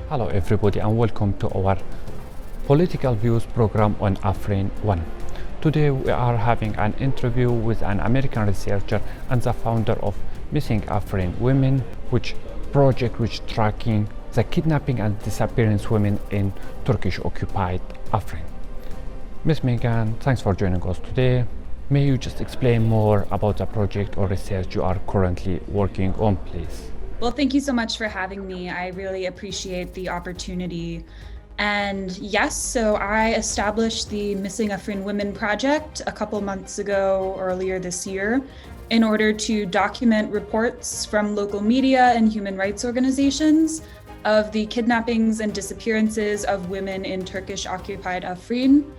Hello everybody and welcome to our political views program on Afrin 1. Today we are having an interview with an American researcher and the founder of Missing Afrin Women, which tracking the kidnapping and disappearance women in Turkish occupied Afrin. Ms. Meghan, thanks for joining us today. May you just explain more about the project or research you are currently working on, please? Well, thank you so much for having me. I really appreciate the opportunity. And yes, so I established the Missing Afrin Women project a couple months ago, earlier this year, in order to document reports from local media and human rights organizations of the kidnappings and disappearances of women in Turkish occupied Afrin.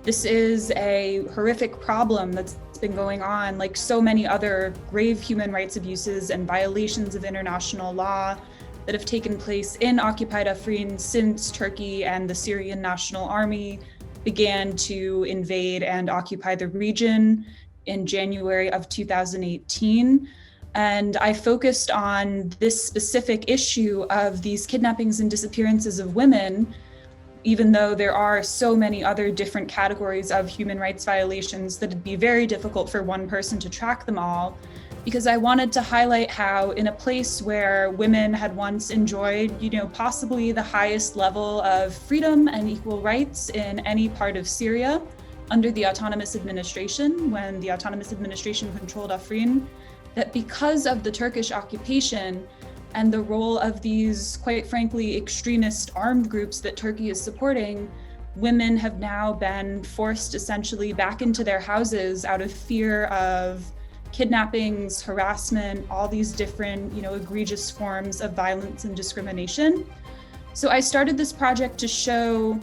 This is a horrific problem that's been going on, like so many other grave human rights abuses and violations of international law that have taken place in occupied Afrin since Turkey and the Syrian National Army began to invade and occupy the region in January of 2018. And I focused on this specific issue of these kidnappings and disappearances of women, even though there are so many other different categories of human rights violations that it'd be very difficult for one person to track them all, because I wanted to highlight how in a place where women had once enjoyed, possibly the highest level of freedom and equal rights in any part of Syria under the autonomous administration, when the autonomous administration controlled Afrin, that because of the Turkish occupation and the role of these, quite frankly, extremist armed groups that Turkey is supporting, women have now been forced essentially back into their houses out of fear of kidnappings, harassment, all these different, egregious forms of violence and discrimination. So I started this project to show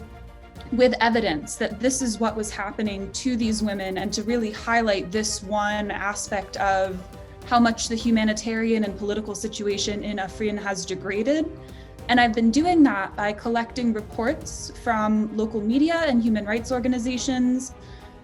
with evidence that this is what was happening to these women and to really highlight this one aspect of how much the humanitarian and political situation in Efrîn has degraded. And I've been doing that by collecting reports from local media and human rights organizations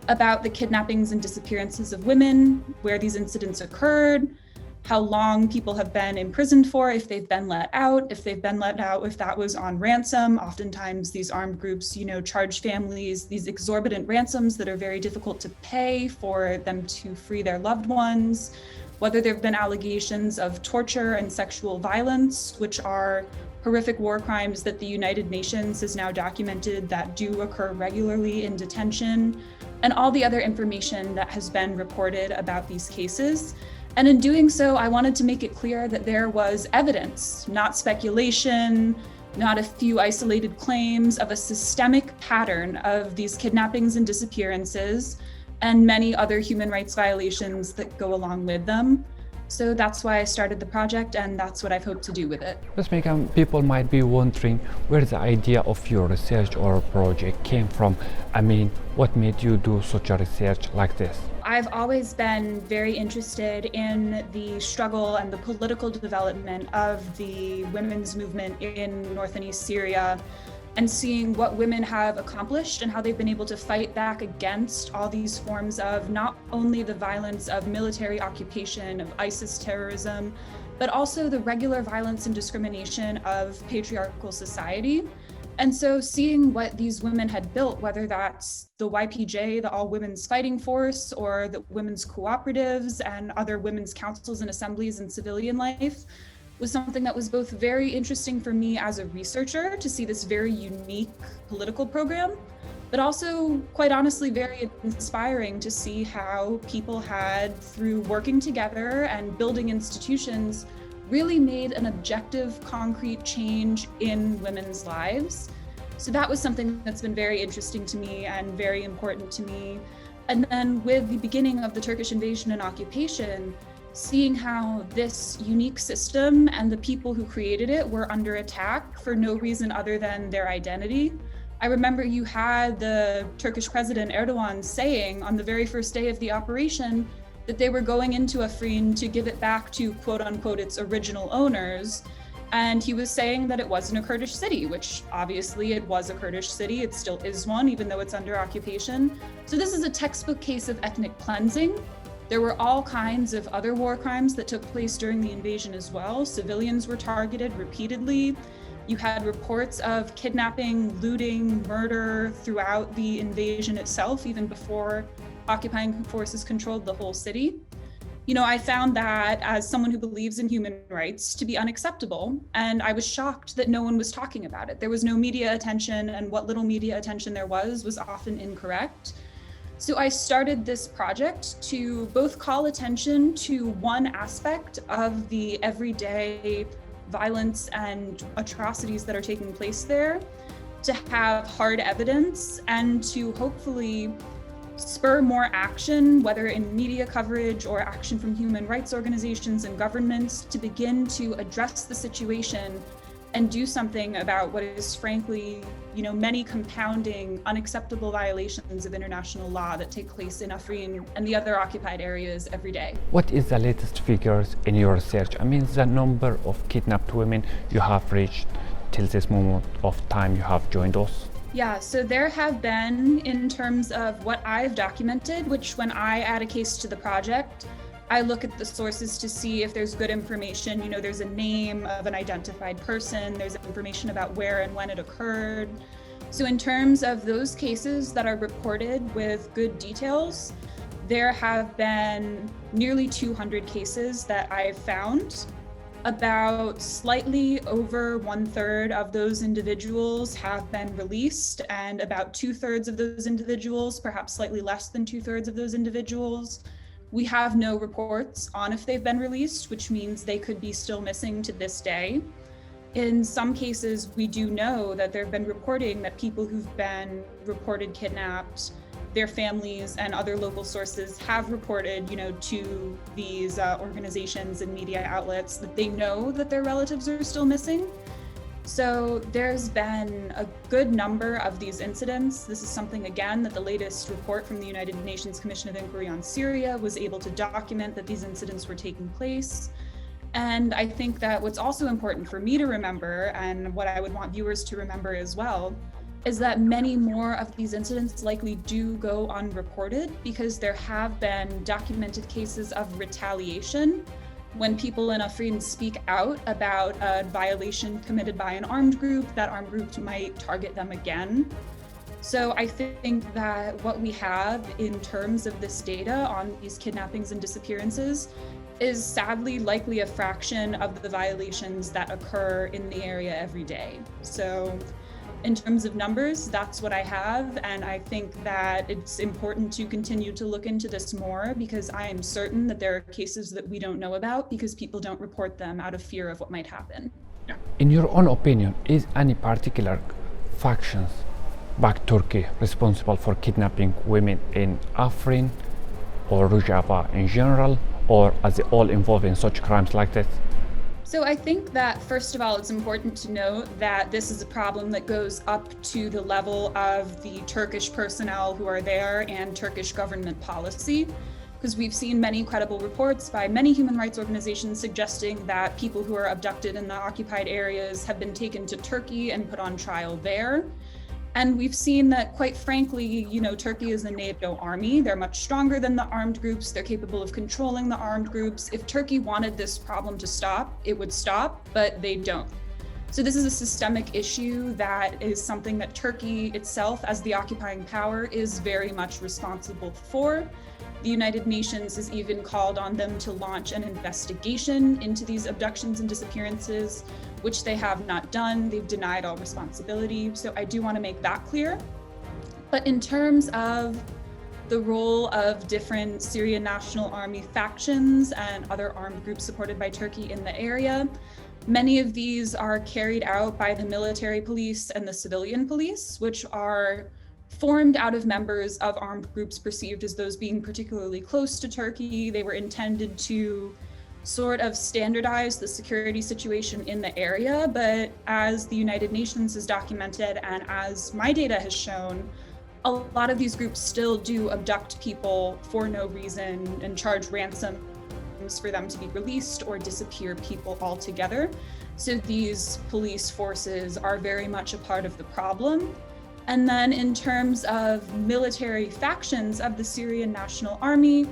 about the kidnappings and disappearances of women, where these incidents occurred, how long people have been imprisoned for, if they've been let out, if that was on ransom. Oftentimes these armed groups, charge families these exorbitant ransoms that are very difficult to pay for them to free their loved ones. Whether there have been allegations of torture and sexual violence, which are horrific war crimes that the United Nations has now documented that do occur regularly in detention, and all the other information that has been reported about these cases. And in doing so, I wanted to make it clear that there was evidence, not speculation, not a few isolated claims, of a systemic pattern of these kidnappings and disappearances and many other human rights violations that go along with them. So that's why I started the project, and that's what I've hoped to do with it. Ms. Meghan, people might be wondering where the idea of your research or project came from. What made you do such a research like this? I've always been very interested in the struggle and the political development of the women's movement in North and East Syria, and seeing what women have accomplished and how they've been able to fight back against all these forms of not only the violence of military occupation, of ISIS terrorism, but also the regular violence and discrimination of patriarchal society. And so seeing what these women had built, whether that's the YPJ, the All Women's Fighting Force, or the women's cooperatives and other women's councils and assemblies in civilian life, was something that was both very interesting for me as a researcher to see this very unique political program, but also, quite honestly, very inspiring to see how people had, through working together and building institutions, really made an objective, concrete change in women's lives. So that was something that's been very interesting to me and very important to me. And then with the beginning of the Turkish invasion and occupation, seeing how this unique system and the people who created it were under attack for no reason other than their identity. I remember you had the Turkish President Erdogan saying on the very first day of the operation that they were going into Efrîn to give it back to, quote unquote, its original owners. And he was saying that it wasn't a Kurdish city, which obviously it was a Kurdish city. It still is one, even though it's under occupation. So this is a textbook case of ethnic cleansing. There were all kinds of other war crimes that took place during the invasion as well. Civilians were targeted repeatedly. You had reports of kidnapping, looting, murder throughout the invasion itself, even before occupying forces controlled the whole city. I found that, as someone who believes in human rights, to be unacceptable. And I was shocked that no one was talking about it. There was no media attention, and what little media attention there was often incorrect. So I started this project to both call attention to one aspect of the everyday violence and atrocities that are taking place there, to have hard evidence, and to hopefully spur more action, whether in media coverage or action from human rights organizations and governments, to begin to address the situation and do something about what is frankly, many compounding unacceptable violations of international law that take place in Afrin and the other occupied areas every day. What is the latest figures in your research? I mean, the number of kidnapped women you have reached till this moment of time you have joined us? Yeah, so there have been, in terms of what I've documented, which when I add a case to the project, I look at the sources to see if there's good information. There's a name of an identified person, there's information about where and when it occurred. So in terms of those cases that are reported with good details, there have been nearly 200 cases that I've found. About slightly over 1/3 of those individuals have been released, and about 2/3 of those individuals, perhaps slightly less than 2/3 of those individuals, we have no reports on if they've been released, which means they could be still missing to this day. In some cases, we do know that there have been reporting that people who've been reported kidnapped, their families and other local sources have reported, to these organizations and media outlets that they know that their relatives are still missing. So there's been a good number of these incidents. This is something, again, that the latest report from the United Nations Commission of Inquiry on Syria was able to document, that these incidents were taking place. And I think that what's also important for me to remember, and what I would want viewers to remember as well, is that many more of these incidents likely do go unreported, because there have been documented cases of retaliation when people in Efrîn speak out about a violation committed by an armed group. That armed group might target them again. So I think that what we have in terms of this data on these kidnappings and disappearances is sadly likely a fraction of the violations that occur in the area every day. So in terms of numbers, that's what I have, and I think that it's important to continue to look into this more, because I am certain that there are cases that we don't know about because people don't report them out of fear of what might happen. In your own opinion, is any particular factions back Turkey responsible for kidnapping women in Afrin or Rojava in general, or are they all involved in such crimes like this? So I think that, first of all, it's important to note that this is a problem that goes up to the level of the Turkish personnel who are there and Turkish government policy, because we've seen many credible reports by many human rights organizations suggesting that people who are abducted in the occupied areas have been taken to Turkey and put on trial there. And we've seen that, quite frankly, Turkey is a NATO army. They're much stronger than the armed groups. They're capable of controlling the armed groups. If Turkey wanted this problem to stop, it would stop, but they don't. So this is a systemic issue that is something that Turkey itself, as the occupying power, is very much responsible for. The United Nations has even called on them to launch an investigation into these abductions and disappearances, which they have not done. They've denied all responsibility. So I do want to make that clear. But in terms of the role of different Syrian National Army factions and other armed groups supported by Turkey in the area, many of these are carried out by the military police and the civilian police, which are formed out of members of armed groups perceived as those being particularly close to Turkey. They were intended to sort of standardize the security situation in the area, but as the United Nations has documented and as my data has shown, a lot of these groups still do abduct people for no reason and charge ransoms for them to be released or disappear people altogether. So these police forces are very much a part of the problem. And then in terms of military factions of the Syrian National Army,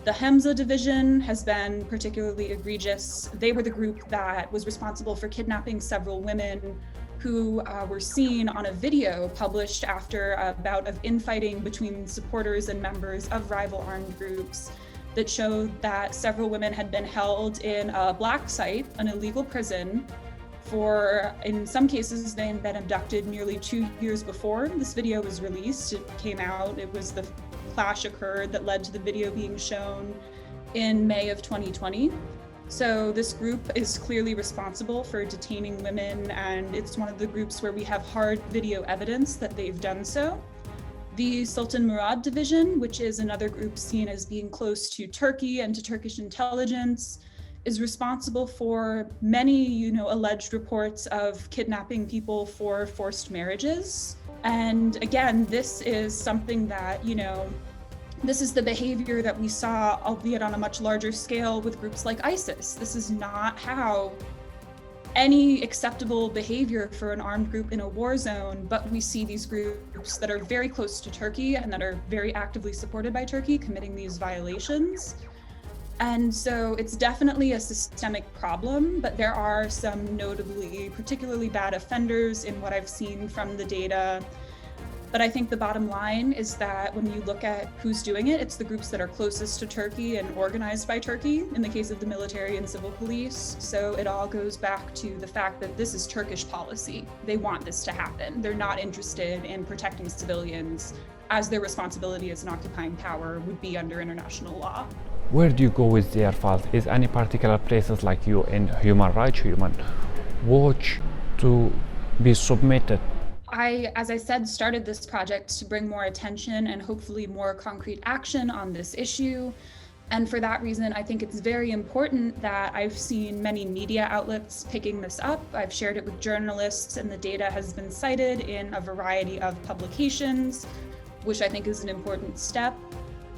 the Hamza division has been particularly egregious. They were the group that was responsible for kidnapping several women who were seen on a video published after a bout of infighting between supporters and members of rival armed groups that showed that several women had been held in a black site, an illegal prison, for, in some cases, they had been abducted nearly 2 years before this video was released. It came out, it was the clash occurred that led to the video being shown in May of 2020. So this group is clearly responsible for detaining women, and it's one of the groups where we have hard video evidence that they've done so. The Sultan Murad division, which is another group seen as being close to Turkey and to Turkish intelligence, is responsible for many, alleged reports of kidnapping people for forced marriages. And again, this is something that, this is the behavior that we saw, albeit on a much larger scale, with groups like ISIS. This is not how any acceptable behavior for an armed group in a war zone, but we see these groups that are very close to Turkey and that are very actively supported by Turkey committing these violations. And so it's definitely a systemic problem, but there are some notably particularly bad offenders in what I've seen from the data. But I think the bottom line is that when you look at who's doing it, it's the groups that are closest to Turkey and organized by Turkey, in the case of the military and civil police. So it all goes back to the fact that this is Turkish policy. They want this to happen. They're not interested in protecting civilians, as their responsibility as an occupying power would be under international law. Where do you go with their files? Is any particular places like UN Human Rights, Human Watch to be submitted? I, as I said, started this project to bring more attention and hopefully more concrete action on this issue. And for that reason, I think it's very important that I've seen many media outlets picking this up. I've shared it with journalists, and the data has been cited in a variety of publications, which I think is an important step.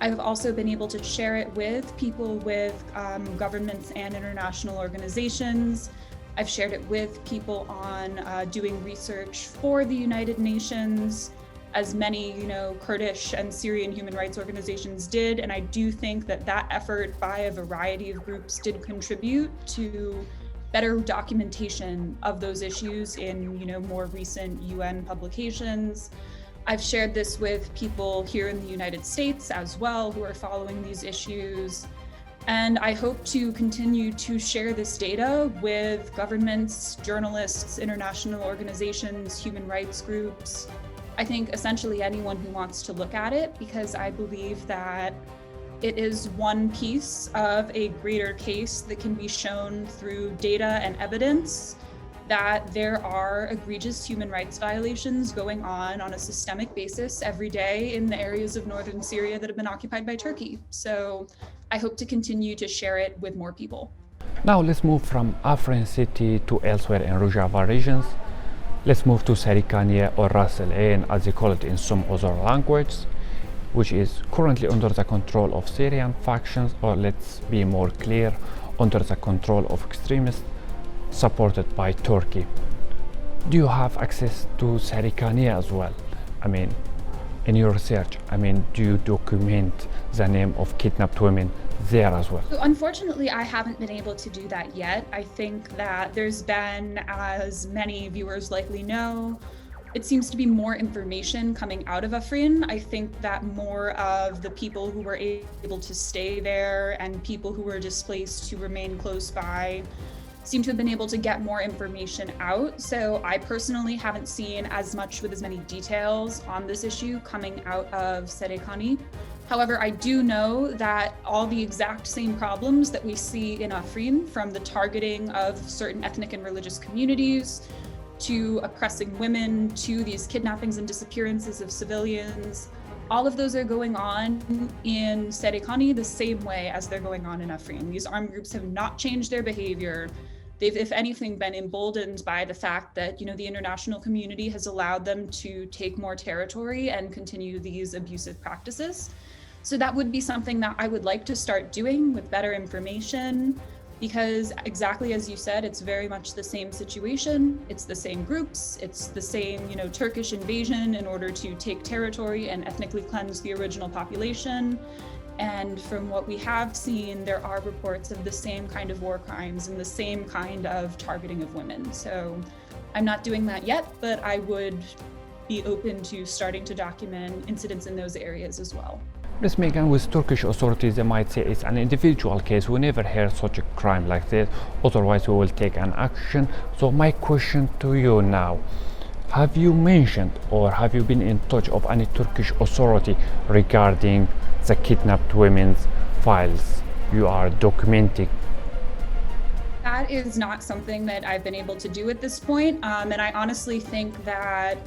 I've also been able to share it with people with governments and international organizations. I've shared it with people on doing research for the United Nations, as many, Kurdish and Syrian human rights organizations did. And I do think that that effort by a variety of groups did contribute to better documentation of those issues in, more recent UN publications. I've shared this with people here in the United States as well who are following these issues. And I hope to continue to share this data with governments, journalists, international organizations, human rights groups. I think essentially anyone who wants to look at it, because I believe that it is one piece of a greater case that can be shown through data and evidence that there are egregious human rights violations going on a systemic basis every day in the areas of northern Syria that have been occupied by Turkey. So I hope to continue to share it with more people. Now let's move from Afrin city to elsewhere in Rojava regions. Let's move to Serikaniye or Ras Al Ain, as they call it in some other languages, which is currently under the control of Syrian factions, or let's be more clear, under the control of extremists supported by Turkey. Do you have access to Serikaniye as well? In your research, do you document the name of kidnapped women there as well? So unfortunately, I haven't been able to do that yet. I think that there's been, as many viewers likely know, it seems to be more information coming out of Efrîn. I think that more of the people who were able to stay there and people who were displaced to remain close by seem to have been able to get more information out. So I personally haven't seen as much with as many details on this issue coming out of Serikaniye. However, I do know that all the exact same problems that we see in Afrin, from the targeting of certain ethnic and religious communities, to oppressing women, to these kidnappings and disappearances of civilians, all of those are going on in Serikaniye the same way as they're going on in Afrin. These armed groups have not changed their behavior. They've, if anything, been emboldened by the fact that, the international community has allowed them to take more territory and continue these abusive practices. So that would be something that I would like to start doing with better information, because exactly as you said, it's very much the same situation. It's the same groups. It's the same, Turkish invasion in order to take territory and ethnically cleanse the original population. And from what we have seen, there are reports of the same kind of war crimes and the same kind of targeting of women. So I'm not doing that yet, but I would be open to starting to document incidents in those areas as well. Ms. Meghan, with Turkish authorities, they might say it's an individual case. We never heard such a crime like this. Otherwise, we will take an action. So my question to you now, have you mentioned or have you been in touch of any Turkish authority regarding the kidnapped women's files you are documenting? That is not something that I've been able to do at this point. And I honestly think that,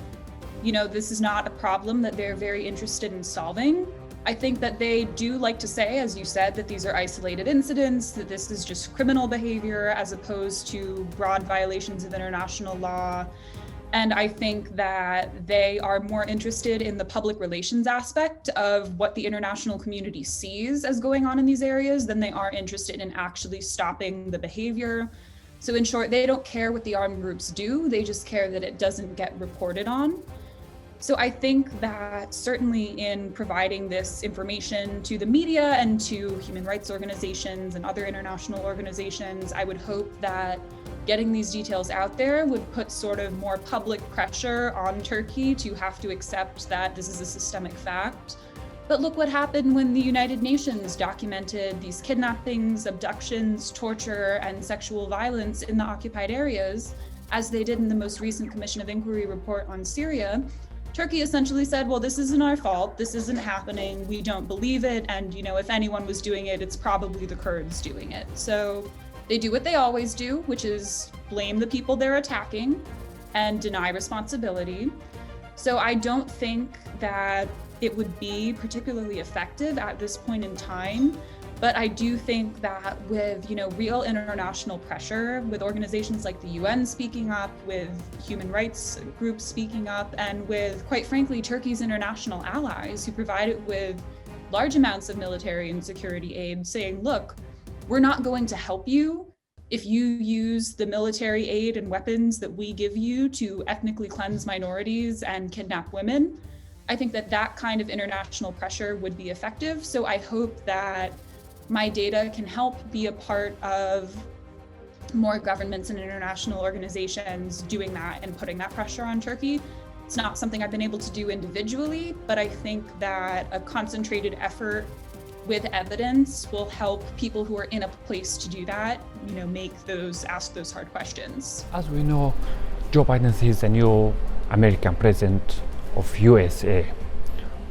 this is not a problem that they're very interested in solving. I think that they do like to say, as you said, that these are isolated incidents, that this is just criminal behavior as opposed to broad violations of international law. And I think that they are more interested in the public relations aspect of what the international community sees as going on in these areas than they are interested in actually stopping the behavior. So in short, they don't care what the armed groups do, they just care that it doesn't get reported on. So I think that certainly in providing this information to the media and to human rights organizations and other international organizations, I would hope that getting these details out there would put sort of more public pressure on Turkey to have to accept that this is a systemic fact. But look what happened when the United Nations documented these kidnappings, abductions, torture, and sexual violence in the occupied areas, as they did in the most recent Commission of Inquiry report on Syria. Turkey essentially said, well, this isn't our fault, this isn't happening, we don't believe it, and if anyone was doing it, it's probably the Kurds doing it. So they do what they always do, which is blame the people they're attacking and deny responsibility. So I don't think that it would be particularly effective at this point in time. But I do think that with, real international pressure, with organizations like the UN speaking up, with human rights groups speaking up, and with, quite frankly, Turkey's international allies who provide it with large amounts of military and security aid, saying, look, we're not going to help you if you use the military aid and weapons that we give you to ethnically cleanse minorities and kidnap women. I think that that kind of international pressure would be effective. So I hope that my data can help be a part of more governments and international organizations doing that and putting that pressure on Turkey. It's not something I've been able to do individually, but I think that a concentrated effort with evidence will help people who are in a place to do that, ask those hard questions. As we know, Joe Biden is the new American president of USA.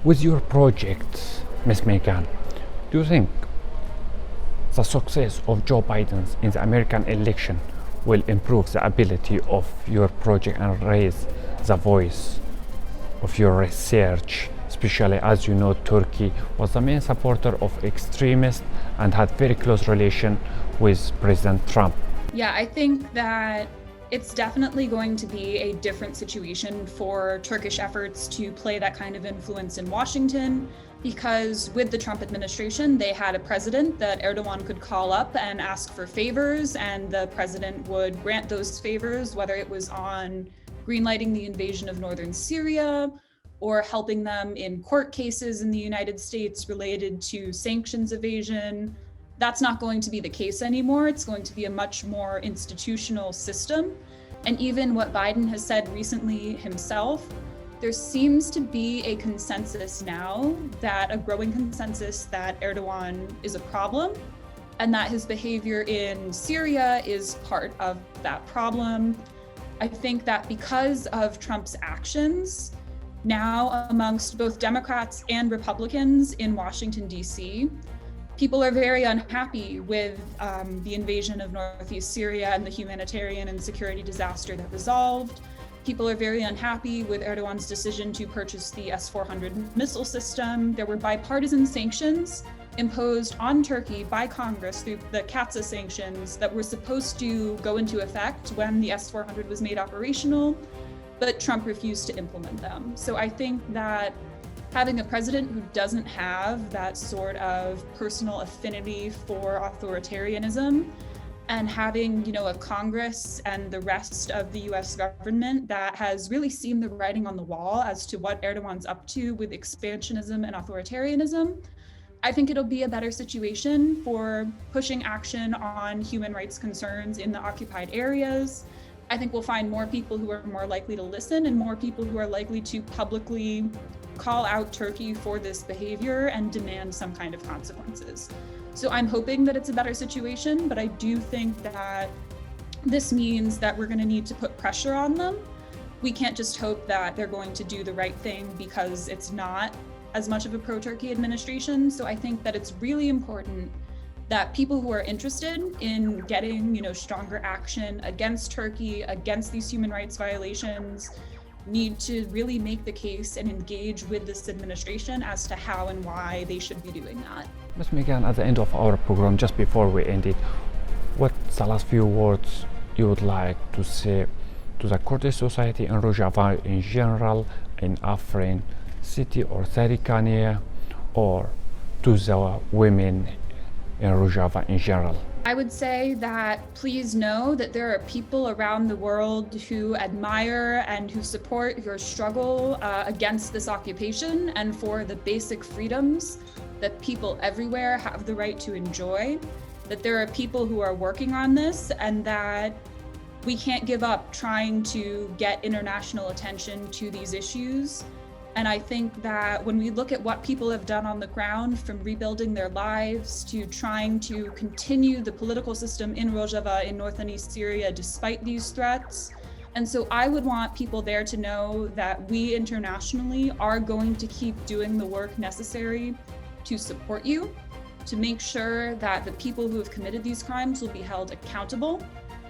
With your project, Ms. Meghan, do you think the success of Joe Biden in the American election will improve the ability of your project and raise the voice of your research, especially as you know Turkey was the main supporter of extremists and had very close relation with President Trump? Yeah, I think that it's definitely going to be a different situation for Turkish efforts to play that kind of influence in Washington, because with the Trump administration, they had a president that Erdogan could call up and ask for favors, and the president would grant those favors, whether it was on greenlighting the invasion of northern Syria or helping them in court cases in the United States related to sanctions evasion. That's not going to be the case anymore. It's going to be a much more institutional system. And even what Biden has said recently himself, there seems to be a consensus now, a growing consensus that Erdogan is a problem and that his behavior in Syria is part of that problem. I think that because of Trump's actions, now amongst both Democrats and Republicans in Washington, D.C., people are very unhappy with the invasion of Northeast Syria and the humanitarian and security disaster that resolved. People are very unhappy with Erdogan's decision to purchase the S-400 missile system. There were bipartisan sanctions imposed on Turkey by Congress through the CAATSA sanctions that were supposed to go into effect when the S-400 was made operational, but Trump refused to implement them. So I think that having a president who doesn't have that sort of personal affinity for authoritarianism and having, a Congress and the rest of the US government that has really seen the writing on the wall as to what Erdogan's up to with expansionism and authoritarianism, I think it'll be a better situation for pushing action on human rights concerns in the occupied areas I think we'll find more people who are more likely to listen and more people who are likely to publicly call out Turkey for this behavior and demand some kind of consequences. So I'm hoping that it's a better situation, but I do think that this means that we're going to need to put pressure on them. We can't just hope that they're going to do the right thing because it's not as much of a pro-Turkey administration. So I think that it's really important that people who are interested in getting, stronger action against Turkey, against these human rights violations, need to really make the case and engage with this administration as to how and why they should be doing that. Ms. Meghan, at the end of our program, just before we end it, what's the last few words you would like to say to the Kurdish society in Rojava in general, in Afrin city or Sarikania, or to the women in Rojava in general? I would say that please know that there are people around the world who admire and who support your struggle against this occupation and for the basic freedoms that people everywhere have the right to enjoy, that there are people who are working on this, and that we can't give up trying to get international attention to these issues. And I think that when we look at what people have done on the ground, from rebuilding their lives to trying to continue the political system in Rojava in North and East Syria despite these threats. And so I would want people there to know that we internationally are going to keep doing the work necessary to support you, to make sure that the people who have committed these crimes will be held accountable,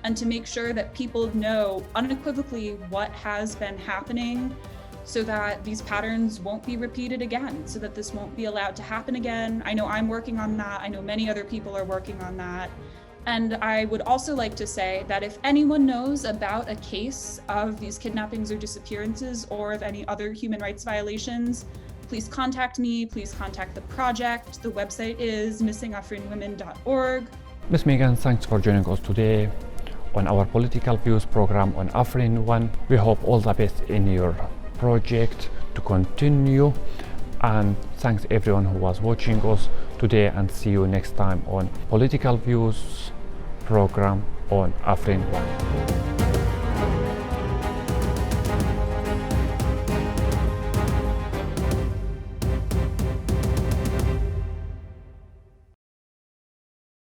and to make sure that people know unequivocally what has been happening, so that these patterns won't be repeated again, so that this won't be allowed to happen again. I know I'm working on that. I know many other people are working on that. And I would also like to say that if anyone knows about a case of these kidnappings or disappearances or of any other human rights violations, please contact me, please contact the project. The website is missingafrinwomen.org. Ms. Meghan, thanks for joining us today on our Political Views program on Afrin 1. We hope all the best in your project to continue, and thanks everyone who was watching us today, and see you next time on Political Views program on Afrin 1.